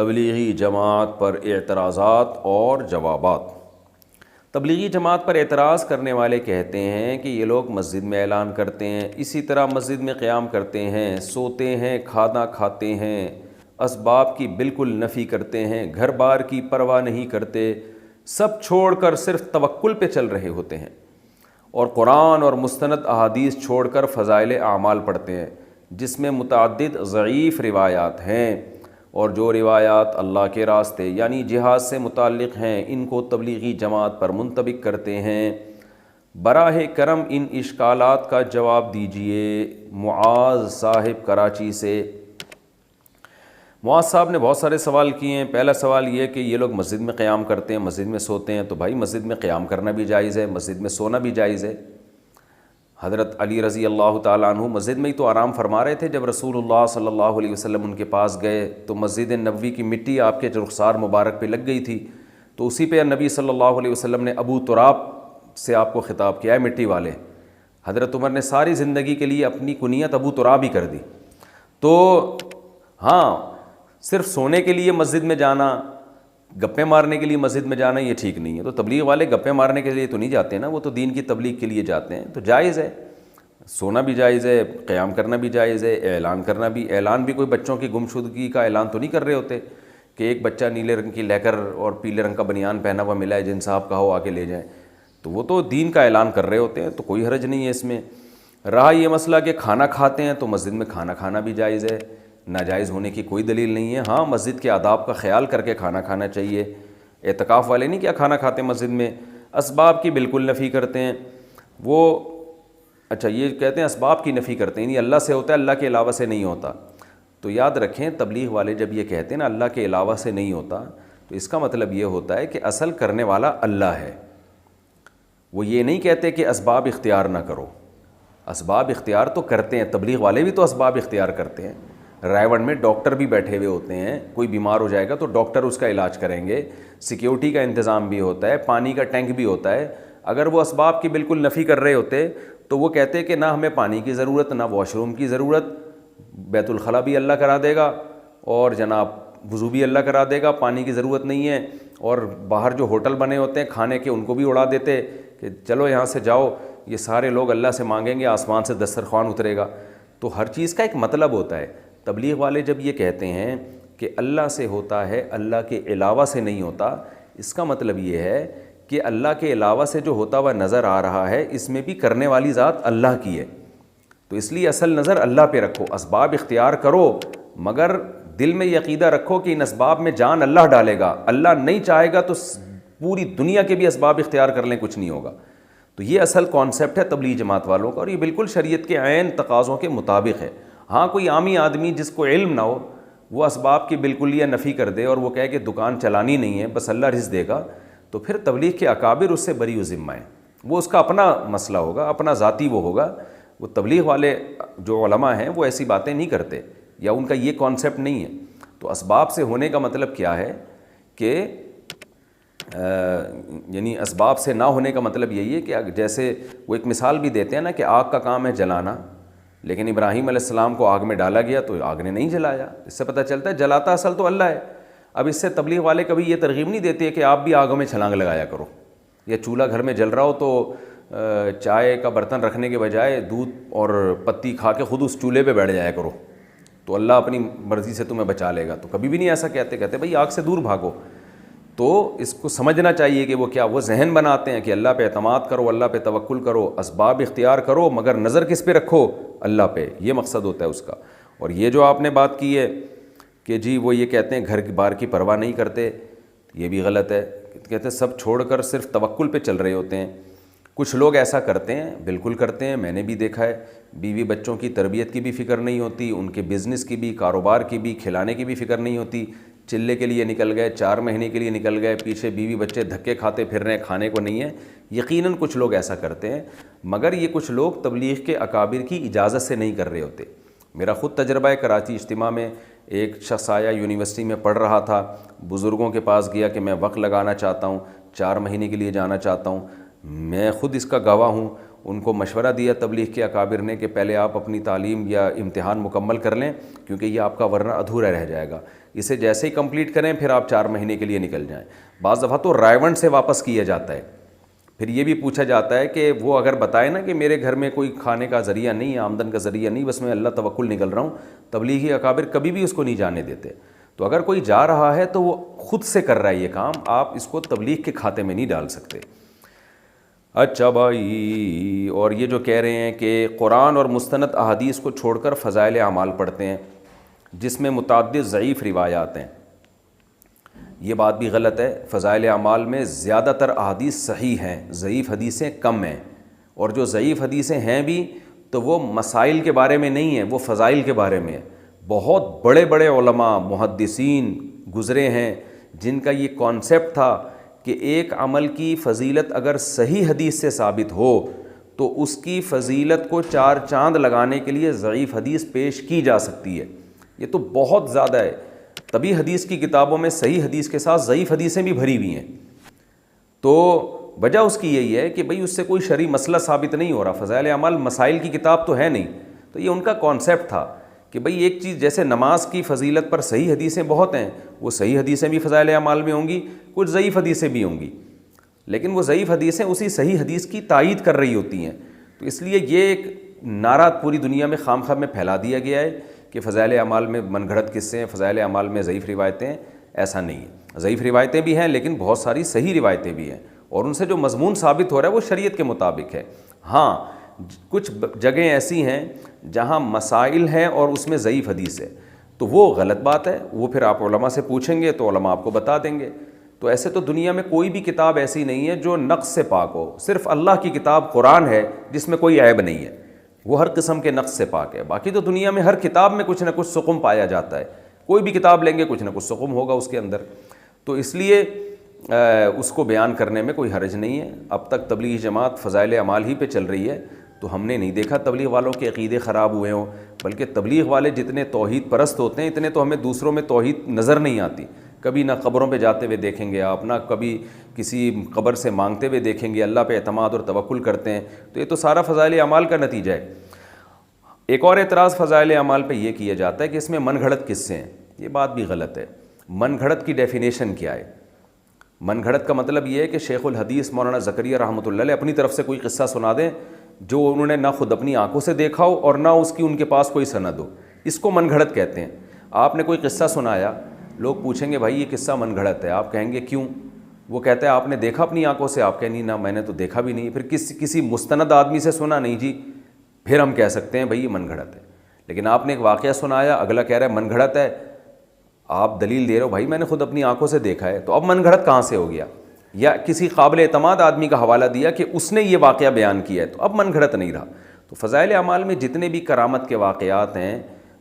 تبلیغی جماعت پر اعتراضات اور جوابات۔ تبلیغی جماعت پر اعتراض کرنے والے کہتے ہیں کہ یہ لوگ مسجد میں اعلان کرتے ہیں، اسی طرح مسجد میں قیام کرتے ہیں، سوتے ہیں، کھانا کھاتے ہیں، اسباب کی بالکل نفی کرتے ہیں، گھر بار کی پرواہ نہیں کرتے، سب چھوڑ کر صرف توکل پہ چل رہے ہوتے ہیں، اور قرآن اور مستند احادیث چھوڑ کر فضائل اعمال پڑھتے ہیں جس میں متعدد ضعیف روایات ہیں، اور جو روایات اللہ کے راستے یعنی جہاد سے متعلق ہیں ان کو تبلیغی جماعت پر منطبق کرتے ہیں۔ براہ کرم ان اشکالات کا جواب دیجیے۔ معاذ صاحب کراچی سے۔ معاذ صاحب نے بہت سارے سوال کیے ہیں۔ پہلا سوال یہ کہ یہ لوگ مسجد میں قیام کرتے ہیں، مسجد میں سوتے ہیں، تو بھائی مسجد میں قیام کرنا بھی جائز ہے، مسجد میں سونا بھی جائز ہے۔ حضرت علی رضی اللہ تعالیٰ عنہ مسجد میں ہی تو آرام فرما رہے تھے جب رسول اللہ صلی اللہ علیہ وسلم ان کے پاس گئے، تو مسجد نبوی کی مٹی آپ کے رخسار مبارک پہ لگ گئی تھی، تو اسی پہ نبی صلی اللہ علیہ وسلم نے ابو تراب سے آپ کو خطاب کیا ہے، مٹی والے۔ حضرت عمر نے ساری زندگی کے لیے اپنی کنیت ابو تراب ہی کر دی۔ تو ہاں، صرف سونے کے لیے مسجد میں جانا، گپے مارنے کے لیے مسجد میں جانا یہ ٹھیک نہیں ہے۔ تو تبلیغ والے گپے مارنے کے لیے تو نہیں جاتے نا، وہ تو دین کی تبلیغ کے لیے جاتے ہیں، تو جائز ہے، سونا بھی جائز ہے، قیام کرنا بھی جائز ہے، اعلان کرنا بھی۔ اعلان بھی کوئی بچوں کی گمشدگی کا اعلان تو نہیں کر رہے ہوتے کہ ایک بچہ نیلے رنگ کی لیکر اور پیلے رنگ کا بنیان پہنا ہوا ملا ہے، جن صاحب کہو آ کے لے جائیں، تو وہ تو دین کا اعلان کر رہے ہوتے ہیں، تو کوئی حرج نہیں ہے اس میں۔ رہا یہ مسئلہ کہ کھانا کھاتے ہیں، تو مسجد میں کھانا کھانا بھی جائز ہے، ناجائز ہونے کی کوئی دلیل نہیں ہے۔ ہاں، مسجد کے آداب کا خیال کر کے کھانا کھانا چاہیے۔ اعتکاف والے نہیں کیا کھانا کھاتے مسجد میں، اسباب کی بالکل نفی کرتے ہیں وہ۔ اچھا، یہ کہتے ہیں اسباب کی نفی کرتے ہیں، یعنی اللہ سے ہوتا ہے، اللہ کے علاوہ سے نہیں ہوتا۔ تو یاد رکھیں، تبلیغ والے جب یہ کہتے ہیں نا اللہ کے علاوہ سے نہیں ہوتا، تو اس کا مطلب یہ ہوتا ہے کہ اصل کرنے والا اللہ ہے۔ وہ یہ نہیں کہتے کہ اسباب اختیار نہ کرو، اسباب اختیار تو کرتے ہیں، تبلیغ والے بھی تو اسباب اختیار کرتے ہیں۔ رائے ون میں ڈاکٹر بھی بیٹھے ہوئے ہوتے ہیں، کوئی بیمار ہو جائے گا تو ڈاکٹر اس کا علاج کریں گے، سیکیورٹی کا انتظام بھی ہوتا ہے، پانی کا ٹینک بھی ہوتا ہے۔ اگر وہ اسباب کی بالکل نفی کر رہے ہوتے تو وہ کہتے کہ نہ ہمیں پانی کی ضرورت، نہ واش روم کی ضرورت، بیت الخلا بھی اللہ کرا دے گا، اور جناب وضو بھی اللہ کرا دے گا، پانی کی ضرورت نہیں ہے۔ اور باہر جو ہوٹل بنے ہوتے ہیں کھانے کے، ان کو بھی اڑا دیتے کہ چلو یہاں سے جاؤ، یہ سارے لوگ اللہ سے مانگیں گے، آسمان سے دسترخوان اترے گا۔ تو ہر چیز کا ایک مطلب ہوتا ہے۔ تبلیغ والے جب یہ کہتے ہیں کہ اللہ سے ہوتا ہے، اللہ کے علاوہ سے نہیں ہوتا، اس کا مطلب یہ ہے کہ اللہ کے علاوہ سے جو ہوتا ہوا نظر آ رہا ہے، اس میں بھی کرنے والی ذات اللہ کی ہے، تو اس لیے اصل نظر اللہ پہ رکھو، اسباب اختیار کرو، مگر دل میں یہ عقیدہ رکھو کہ ان اسباب میں جان اللہ ڈالے گا، اللہ نہیں چاہے گا تو پوری دنیا کے بھی اسباب اختیار کر لیں کچھ نہیں ہوگا۔ تو یہ اصل کانسیپٹ ہے تبلیغ جماعت والوں کا، اور یہ بالکل شریعت کے عین تقاضوں کے مطابق ہے۔ ہاں، کوئی عامی آدمی جس کو علم نہ ہو، وہ اسباب کی بالکل یہ نفی کر دے اور وہ کہے کہ دکان چلانی نہیں ہے، بس اللہ رزق دے گا، تو پھر تبلیغ کے اکابر اس سے بری و ذمہ ہیں، وہ اس کا اپنا مسئلہ ہوگا، اپنا ذاتی وہ ہوگا۔ وہ تبلیغ والے جو علماء ہیں وہ ایسی باتیں نہیں کرتے، یا ان کا یہ کانسیپٹ نہیں ہے۔ تو اسباب سے ہونے کا مطلب کیا ہے کہ یعنی اسباب سے نہ ہونے کا مطلب یہی ہے کہ جیسے وہ ایک مثال بھی دیتے ہیں نا کہ آگ کا کام ہے جلانا، لیکن ابراہیم علیہ السلام کو آگ میں ڈالا گیا تو آگ نے نہیں جلایا، اس سے پتہ چلتا ہے جلاتا اصل تو اللہ ہے۔ اب اس سے تبلیغ والے کبھی یہ ترغیب نہیں دیتے کہ آپ بھی آگوں میں چھلانگ لگایا کرو، یا چولہا گھر میں جل رہا ہو تو چائے کا برتن رکھنے کے بجائے دودھ اور پتی کھا کے خود اس چولہے پہ بیٹھ جایا کرو تو اللہ اپنی مرضی سے تمہیں بچا لے گا، تو کبھی بھی نہیں ایسا کہتے بھائی آگ سے دور بھاگو۔ تو اس کو سمجھنا چاہیے کہ وہ کیا، وہ ذہن بناتے ہیں کہ اللہ پہ اعتماد کرو، اللہ پہ توکل کرو، اسباب اختیار کرو، مگر نظر کس پہ رکھو، اللہ پہ، یہ مقصد ہوتا ہے اس کا۔ اور یہ جو آپ نے بات کی ہے کہ جی وہ یہ کہتے ہیں گھر بار کی پرواہ نہیں کرتے، یہ بھی غلط ہے، کہتے ہیں سب چھوڑ کر صرف توکل پہ چل رہے ہوتے ہیں۔ کچھ لوگ ایسا کرتے ہیں، بالکل کرتے ہیں، میں نے بھی دیکھا ہے، بیوی بچوں کی تربیت کی بھی فکر نہیں ہوتی، ان کے بزنس کی بھی، کاروبار کی بھی، کھلانے کی بھی فکر نہیں ہوتی، چلے کے لیے نکل گئے، 4 مہینے کے لیے نکل گئے، پیچھے بیوی بچے دھکے کھاتے پھر رہے ہیں، کھانے کو نہیں ہے۔ یقیناً کچھ لوگ ایسا کرتے ہیں، مگر یہ کچھ لوگ تبلیغ کے اکابر کی اجازت سے نہیں کر رہے ہوتے۔ میرا خود تجربہ ہے، کراچی اجتماع میں ایک شخص آیا، یونیورسٹی میں پڑھ رہا تھا، بزرگوں کے پاس گیا کہ میں وقت لگانا چاہتا ہوں، 4 مہینے کے لیے جانا چاہتا ہوں، میں خود اس کا گواہ ہوں۔ ان کو مشورہ دیا تبلیغ کے اکابر نے کہ پہلے آپ اپنی تعلیم یا امتحان مکمل کر لیں، کیونکہ یہ آپ کا ورنہ ادھورا رہ جائے گا، اسے جیسے ہی کمپلیٹ کریں پھر آپ 4 مہینے کے لیے نکل جائیں۔ بعض دفعہ تو رائیونڈ سے واپس کیا جاتا ہے، پھر یہ بھی پوچھا جاتا ہے کہ وہ اگر بتائے نا کہ میرے گھر میں کوئی کھانے کا ذریعہ نہیں ہے، آمدن کا ذریعہ نہیں، بس میں اللہ توکل نکل رہا ہوں، تبلیغی اکابر کبھی بھی اس کو نہیں جانے دیتے۔ تو اگر کوئی جا رہا ہے تو وہ خود سے کر رہا ہے یہ کام، آپ اس کو تبلیغ کے کھاتے میں نہیں ڈال سکتے۔ اچھا بھائی، اور یہ جو کہہ رہے ہیں کہ قرآن اور مستند احادیث کو چھوڑ کر فضائل اعمال پڑھتے ہیں جس میں متعدد ضعیف روایات ہیں، یہ بات بھی غلط ہے۔ فضائل اعمال میں زیادہ تر احادیث صحیح ہیں، ضعیف حدیثیں کم ہیں، اور جو ضعیف حدیثیں ہیں بھی تو وہ مسائل کے بارے میں نہیں ہیں، وہ فضائل کے بارے میں ہیں۔ بہت بڑے بڑے علماء محدثین گزرے ہیں جن کا یہ کانسیپٹ تھا کہ ایک عمل کی فضیلت اگر صحیح حدیث سے ثابت ہو تو اس کی فضیلت کو 4 چاند لگانے کے لیے ضعیف حدیث پیش کی جا سکتی ہے۔ یہ تو بہت زیادہ ہے، تبھی حدیث کی کتابوں میں صحیح حدیث کے ساتھ ضعیف حدیثیں بھی بھری ہوئی ہیں۔ تو وجہ اس کی یہی ہے کہ بھئی اس سے کوئی شرعی مسئلہ ثابت نہیں ہو رہا، فضائل اعمال مسائل کی کتاب تو ہے نہیں، تو یہ ان کا کانسیپٹ تھا کہ بھئی ایک چیز جیسے نماز کی فضیلت پر صحیح حدیثیں بہت ہیں، وہ صحیح حدیثیں بھی فضائل اعمال میں ہوں گی، کچھ ضعیف حدیثیں بھی ہوں گی، لیکن وہ ضعیف حدیثیں اسی صحیح حدیث کی تائید کر رہی ہوتی ہیں۔ تو اس لیے یہ ایک نعرہ پوری دنیا میں خام خواہ میں پھیلا دیا گیا ہے کہ فضائل اعمال میں من گھڑت قصے ہیں، فضائل اعمال میں ضعیف روایتیں ہیں۔ ایسا نہیں ہے، ضعیف روایتیں بھی ہیں لیکن بہت ساری صحیح روایتیں بھی ہیں، اور ان سے جو مضمون ثابت ہو رہا ہے وہ شریعت کے مطابق ہے۔ ہاں کچھ جگہیں ایسی ہیں جہاں مسائل ہیں اور اس میں ضعیف حدیث ہے، تو وہ غلط بات ہے، وہ پھر آپ علماء سے پوچھیں گے تو علماء آپ کو بتا دیں گے۔ تو ایسے تو دنیا میں کوئی بھی کتاب ایسی نہیں ہے جو نقص سے پاک ہو، صرف اللہ کی کتاب قرآن ہے جس میں کوئی عیب نہیں ہے، وہ ہر قسم کے نقص سے پاک ہے۔ باقی تو دنیا میں ہر کتاب میں کچھ نہ کچھ سقم پایا جاتا ہے، کوئی بھی کتاب لیں گے کچھ نہ کچھ سقم ہوگا اس کے اندر، تو اس لیے اس کو بیان کرنے میں کوئی حرج نہیں ہے۔ اب تک تبلیغی جماعت فضائل اعمال ہی پہ چل رہی ہے، تو ہم نے نہیں دیکھا تبلیغ والوں کے عقیدے خراب ہوئے ہوں، بلکہ تبلیغ والے جتنے توحید پرست ہوتے ہیں اتنے تو ہمیں دوسروں میں توحید نظر نہیں آتی۔ کبھی نہ قبروں پہ جاتے ہوئے دیکھیں گے آپ، نہ کبھی کسی قبر سے مانگتے ہوئے دیکھیں گے، اللہ پہ اعتماد اور توکل کرتے ہیں، تو یہ تو سارا فضائل اعمال کا نتیجہ ہے۔ ایک اور اعتراض فضائل اعمال پہ یہ کیا جاتا ہے کہ اس میں من گھڑت قصے ہیں، یہ بات بھی غلط ہے۔ من گھڑت کی ڈیفینیشن کیا ہے؟ من گھڑت کا مطلب یہ ہے کہ شیخ الحدیث مولانا زکریا رحمۃ اللہ علیہ اپنی طرف سے کوئی قصہ سنا دیں جو انہوں نے نہ خود اپنی آنکھوں سے دیکھا ہو اور نہ اس کی ان کے پاس کوئی سند ہو، اس کو من گھڑت کہتے ہیں۔ آپ نے کوئی قصہ سنایا، لوگ پوچھیں گے بھائی یہ قصہ من گھڑت ہے، آپ کہیں گے کیوں؟ وہ کہتا ہے آپ نے دیکھا اپنی آنکھوں سے؟ آپ کہیں نہیں نہ میں نے تو دیکھا بھی نہیں۔ پھر کسی مستند آدمی سے سنا؟ نہیں جی، پھر ہم کہہ سکتے ہیں بھائی یہ من گھڑت ہے۔ لیکن آپ نے ایک واقعہ سنایا، اگلا کہہ رہا ہے من گھڑت ہے، آپ دلیل دے رہے ہو بھائی میں نے خود اپنی آنکھوں سے دیکھا ہے، تو اب من گھڑت کہاں سے ہو گیا؟ یا کسی قابل اعتماد آدمی کا حوالہ دیا کہ اس نے یہ واقعہ بیان کیا ہے، تو اب من گھڑت نہیں رہا۔ تو فضائل اعمال میں جتنے بھی کرامت کے واقعات ہیں،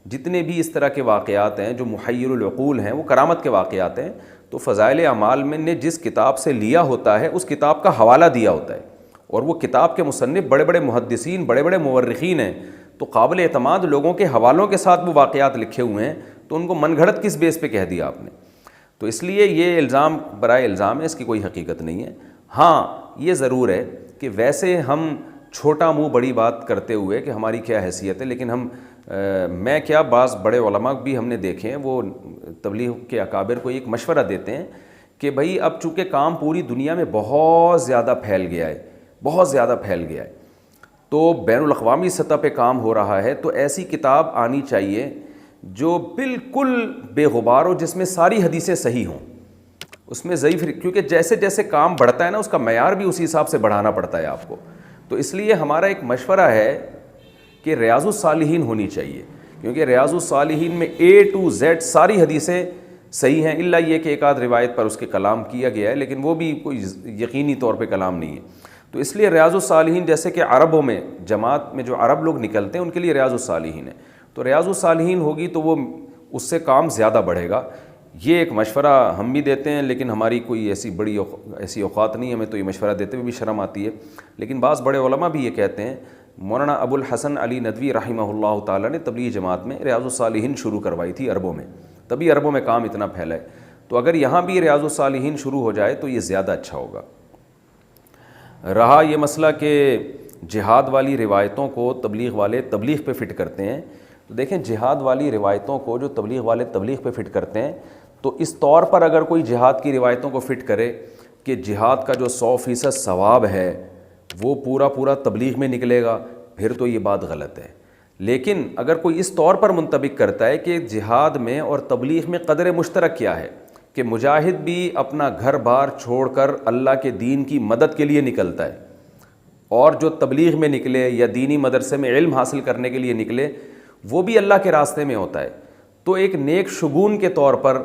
جتنے بھی اس طرح کے واقعات ہیں جو محیر العقول ہیں، وہ کرامت کے واقعات ہیں، تو فضائل اعمال میں نے جس کتاب سے لیا ہوتا ہے اس کتاب کا حوالہ دیا ہوتا ہے، اور وہ کتاب کے مصنف بڑے بڑے محدثین، بڑے بڑے مورخین ہیں، تو قابل اعتماد لوگوں کے حوالوں کے ساتھ وہ واقعات لکھے ہوئے ہیں، تو ان کو من گھڑت کس بیس پہ کہہ دیا آپ نے؟ تو اس لیے یہ الزام برائے الزام ہے، اس کی کوئی حقیقت نہیں ہے۔ ہاں یہ ضرور ہے کہ ویسے ہم چھوٹا منہ بڑی بات کرتے ہوئے کہ ہماری کیا حیثیت ہے، لیکن میں کیا بعض بڑے علماء بھی ہم نے دیکھے ہیں، وہ تبلیغ کے اکابر کو ایک مشورہ دیتے ہیں کہ بھائی اب چونکہ کام پوری دنیا میں بہت زیادہ پھیل گیا ہے، بہت زیادہ پھیل گیا ہے، تو بین الاقوامی سطح پہ کام ہو رہا ہے، تو ایسی کتاب آنی چاہیے جو بالکل بے غبار ہو، جس میں ساری حدیثیں صحیح ہوں، اس میں ضعیف، کیونکہ جیسے جیسے کام بڑھتا ہے نا اس کا معیار بھی اسی حساب سے بڑھانا پڑتا ہے آپ کو۔ تو اس لیے ہمارا ایک مشورہ ہے کہ ریاض الصالحین ہونی چاہیے، کیونکہ ریاض الصالحین میں A to Z ساری حدیثیں صحیح ہیں، الا یہ کہ ایک آدھ روایت پر اس کے کلام کیا گیا ہے، لیکن وہ بھی کوئی یقینی طور پہ کلام نہیں ہے۔ تو اس لیے ریاض الصالحین جیسے کہ عربوں میں جماعت میں جو عرب لوگ نکلتے ہیں ان کے لیے ریاض الصالحین ہے، تو ریاض الصالحین ہوگی تو وہ اس سے کام زیادہ بڑھے گا۔ یہ ایک مشورہ ہم بھی دیتے ہیں، لیکن ہماری کوئی ایسی اوقات نہیں، ہمیں تو یہ مشورہ دیتے ہوئے بھی شرم آتی ہے، لیکن بعض بڑے علماء بھی یہ کہتے ہیں۔ مولانا ابو الحسن علی ندوی رحمہ اللہ تعالیٰ نے تبلیغ جماعت میں ریاض الصالحین شروع کروائی تھی عربوں میں، تبھی عربوں میں کام اتنا پھیلا ہے، تو اگر یہاں بھی ریاض الصالحین شروع ہو جائے تو یہ زیادہ اچھا ہوگا۔ رہا یہ مسئلہ کہ جہاد والی روایتوں کو تبلیغ والے تبلیغ پہ فٹ کرتے ہیں، تو دیکھیں جہاد والی روایتوں کو جو تبلیغ والے تبلیغ پہ فٹ کرتے ہیں، تو اس طور پر اگر کوئی جہاد کی روایتوں کو فٹ کرے کہ جہاد کا جو 100% ثواب ہے وہ پورا تبلیغ میں نکلے گا، پھر تو یہ بات غلط ہے۔ لیکن اگر کوئی اس طور پر منطبق کرتا ہے کہ جہاد میں اور تبلیغ میں قدر مشترک کیا ہے کہ مجاہد بھی اپنا گھر بار چھوڑ کر اللہ کے دین کی مدد کے لیے نکلتا ہے، اور جو تبلیغ میں نکلے یا دینی مدرسے میں علم حاصل کرنے کے لیے نکلے وہ بھی اللہ کے راستے میں ہوتا ہے، تو ایک نیک شگون کے طور پر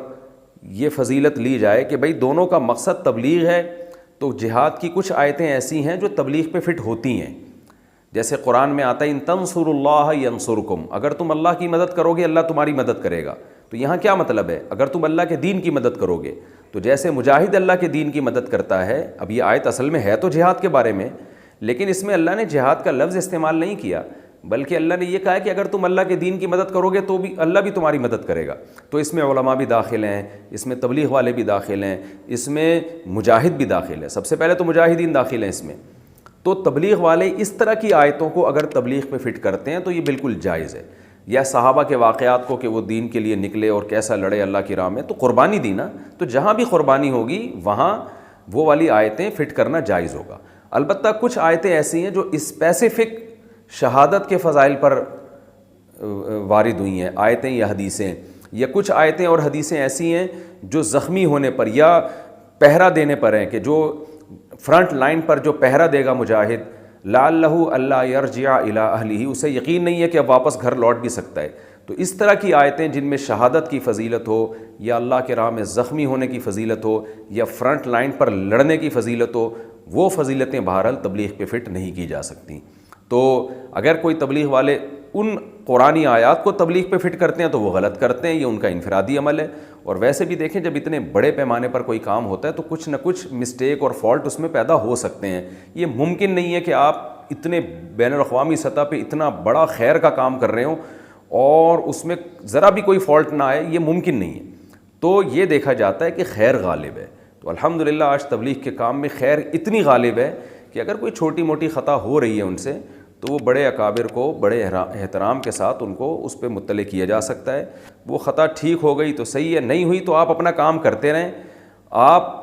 یہ فضیلت لی جائے کہ بھئی دونوں کا مقصد تبلیغ ہے، تو جہاد کی کچھ آیتیں ایسی ہیں جو تبلیغ پہ فٹ ہوتی ہیں۔ جیسے قرآن میں آتا ہے ان تنصروا اللہ ینصرکم، اگر تم اللہ کی مدد کرو گے اللہ تمہاری مدد کرے گا۔ تو یہاں کیا مطلب ہے؟ اگر تم اللہ کے دین کی مدد کرو گے، تو جیسے مجاہد اللہ کے دین کی مدد کرتا ہے، اب یہ آیت اصل میں ہے تو جہاد کے بارے میں، لیکن اس میں اللہ نے جہاد کا لفظ استعمال نہیں کیا، بلکہ اللہ نے یہ کہا کہ اگر تم اللہ کے دین کی مدد کرو گے تو بھی اللہ بھی تمہاری مدد کرے گا۔ تو اس میں علماء بھی داخل ہیں، اس میں تبلیغ والے بھی داخل ہیں، اس میں مجاہد بھی داخل ہے، سب سے پہلے تو مجاہدین داخل ہیں اس میں۔ تو تبلیغ والے اس طرح کی آیتوں کو اگر تبلیغ پہ فٹ کرتے ہیں تو یہ بالکل جائز ہے۔ یا صحابہ کے واقعات کو کہ وہ دین کے لیے نکلے اور کیسا لڑے اللہ کی راہ میں، تو قربانی دی نا، تو جہاں بھی قربانی ہوگی وہاں وہ والی آیتیں فٹ کرنا جائز ہوگا۔ البتہ کچھ آیتیں ایسی ہیں جو اسپیسیفک شہادت کے فضائل پر وارد ہوئی ہیں، آیتیں یا حدیثیں، یا کچھ آیتیں اور حدیثیں ایسی ہیں جو زخمی ہونے پر یا پہرا دینے پر ہیں، کہ جو فرنٹ لائن پر جو پہرا دے گا مجاہد، لعلہ اللہ یرجع الی اہلہ، اسے یقین نہیں ہے کہ اب واپس گھر لوٹ بھی سکتا ہے، تو اس طرح کی آیتیں جن میں شہادت کی فضیلت ہو، یا اللہ کے راہ میں زخمی ہونے کی فضیلت ہو، یا فرنٹ لائن پر لڑنے کی فضیلت ہو، وہ فضیلتیں بہرحال تبلیغ پہ فٹ نہیں کی جا سکتی۔ تو اگر کوئی تبلیغ والے ان قرآنی آیات کو تبلیغ پہ فٹ کرتے ہیں تو وہ غلط کرتے ہیں، یہ ان کا انفرادی عمل ہے۔ اور ویسے بھی دیکھیں جب اتنے بڑے پیمانے پر کوئی کام ہوتا ہے تو کچھ نہ کچھ مسٹیک اور فالٹ اس میں پیدا ہو سکتے ہیں۔ یہ ممکن نہیں ہے کہ آپ اتنے بین الاقوامی سطح پہ اتنا بڑا خیر کا کام کر رہے ہوں اور اس میں ذرا بھی کوئی فالٹ نہ آئے، یہ ممکن نہیں ہے۔ تو یہ دیکھا جاتا ہے کہ خیر غالب ہے۔ تو الحمدللہ آج تبلیغ کے کام میں خیر اتنی غالب ہے کہ اگر کوئی چھوٹی موٹی خطا ہو رہی ہے ان سے، تو وہ بڑے اکابر کو بڑے احترام کے ساتھ ان کو اس پہ مطلع کیا جا سکتا ہے۔ وہ خطا ٹھیک ہو گئی تو صحیح ہے، نہیں ہوئی تو آپ اپنا کام کرتے رہیں، آپ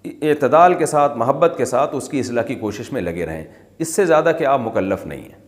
اعتدال کے ساتھ محبت کے ساتھ اس کی اصلاح کی کوشش میں لگے رہیں، اس سے زیادہ کہ آپ مکلف نہیں ہیں۔